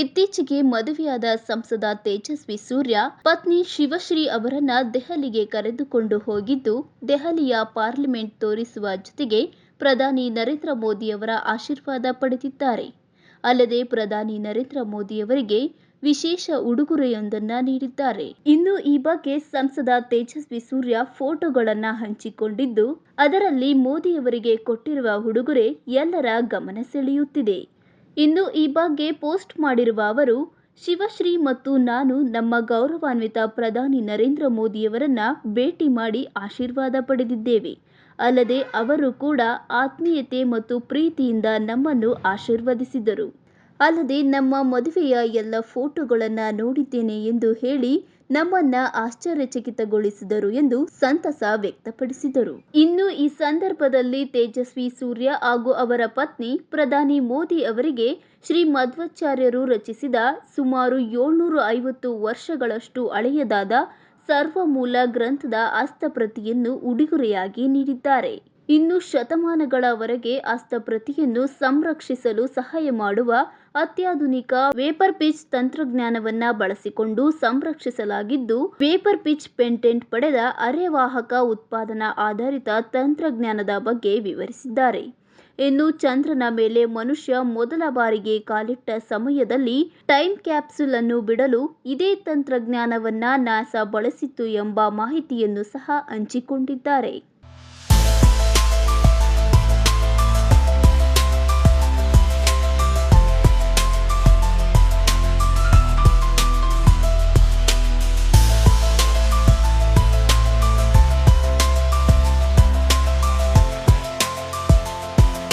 ಇತ್ತೀಚೆಗೆ ಮದುವೆಯಾದ ಸಂಸದ ತೇಜಸ್ವಿ ಸೂರ್ಯ ಪತ್ನಿ ಶಿವಶ್ರೀ ಅವರನ್ನ ದೆಹಲಿಗೆ ಕರೆದುಕೊಂಡು ಹೋಗಿದ್ದು, ದೆಹಲಿಯ ಪಾರ್ಲಿಮೆಂಟ್ ತೋರಿಸುವ ಜೊತೆಗೆ ಪ್ರಧಾನಿ ನರೇಂದ್ರ ಮೋದಿಯವರ ಆಶೀರ್ವಾದ ಪಡೆದಿದ್ದಾರೆ. ಅಲ್ಲದೆ ಪ್ರಧಾನಿ ನರೇಂದ್ರ ಮೋದಿಯವರಿಗೆ ವಿಶೇಷ ಉಡುಗೊರೆಯೊಂದನ್ನ ನೀಡಿದ್ದಾರೆ. ಇನ್ನು ಈ ಬಗ್ಗೆ ಸಂಸದ ತೇಜಸ್ವಿ ಸೂರ್ಯ ಫೋಟೋಗಳನ್ನ ಹಂಚಿಕೊಂಡಿದ್ದು, ಅದರಲ್ಲಿ ಮೋದಿಯವರಿಗೆ ಕೊಟ್ಟಿರುವ ಉಡುಗೊರೆ ಎಲ್ಲರ ಗಮನ ಸೆಳೆಯುತ್ತಿದೆ. ಇನ್ನು ಈ ಬಗ್ಗೆ ಪೋಸ್ಟ್ ಮಾಡಿರುವ ಅವರು, ಶಿವಶ್ರೀ ಮತ್ತು ನಾನು ನಮ್ಮ ಗೌರವಾನ್ವಿತ ಪ್ರಧಾನಿ ನರೇಂದ್ರ ಮೋದಿಯವರನ್ನ ಭೇಟಿ ಮಾಡಿ ಆಶೀರ್ವಾದ ಪಡೆದಿದ್ದೇವೆ. ಅಲ್ಲದೆ ಅವರು ಕೂಡ ಆತ್ಮೀಯತೆ ಮತ್ತು ಪ್ರೀತಿಯಿಂದ ನಮ್ಮನ್ನು ಆಶೀರ್ವದಿಸಿದರು. ಅಲ್ಲದೆ ನಮ್ಮ ಮದುವೆಯ ಎಲ್ಲ ಫೋಟೋಗಳನ್ನ ನೋಡಿದ್ದೇನೆ ಎಂದು ಹೇಳಿ ನಮ್ಮನ್ನ ಆಶ್ಚರ್ಯಚಕಿತಗೊಳಿಸಿದರು ಎಂದು ಸಂತಸ ವ್ಯಕ್ತಪಡಿಸಿದರು. ಇನ್ನು ಈ ಸಂದರ್ಭದಲ್ಲಿ ತೇಜಸ್ವಿ ಸೂರ್ಯ ಹಾಗೂ ಅವರ ಪತ್ನಿ ಪ್ರಧಾನಿ ಮೋದಿ ಅವರಿಗೆ ಶ್ರೀ ಮಧ್ವಾಚಾರ್ಯರು ರಚಿಸಿದ ಸುಮಾರು 750 ವರ್ಷಗಳಷ್ಟು ಹಳೆಯದಾದ ಸರ್ವಮೂಲ ಗ್ರಂಥದ ಹಸ್ತಪ್ರತಿಯನ್ನು ಉಡುಗೊರೆಯಾಗಿ ನೀಡಿದ್ದಾರೆ. ಇನ್ನು ಶತಮಾನಗಳವರೆಗೆ ಹಸ್ತಪ್ರತಿಯನ್ನು ಸಂರಕ್ಷಿಸಲು ಸಹಾಯ ಮಾಡುವ ಅತ್ಯಾಧುನಿಕ ವೇಪರ್ ಪಿಚ್ ತಂತ್ರಜ್ಞಾನವನ್ನ ಬಳಸಿಕೊಂಡು ಸಂರಕ್ಷಿಸಲಾಗಿದ್ದು, ವೇಪರ್ ಪಿಚ್ ಪೇಟೆಂಟ್ ಪಡೆದ ಅರೆವಾಹಕ ಉತ್ಪಾದನಾ ಆಧಾರಿತ ತಂತ್ರಜ್ಞಾನದ ಬಗ್ಗೆ ವಿವರಿಸಿದ್ದಾರೆ. ಇನ್ನು ಚಂದ್ರನ ಮೇಲೆ ಮನುಷ್ಯ ಮೊದಲ ಬಾರಿಗೆ ಕಾಲಿಟ್ಟ ಸಮಯದಲ್ಲಿ ಟೈಮ್ ಕ್ಯಾಪ್ಸೂಲ್ ಅನ್ನು ಬಿಡಲು ಇದೇ ತಂತ್ರಜ್ಞಾನವನ್ನ ನಾಸಾ ಬಳಸಿತ್ತು ಎಂಬ ಮಾಹಿತಿಯನ್ನು ಸಹ ಹಂಚಿಕೊಂಡಿದ್ದಾರೆ.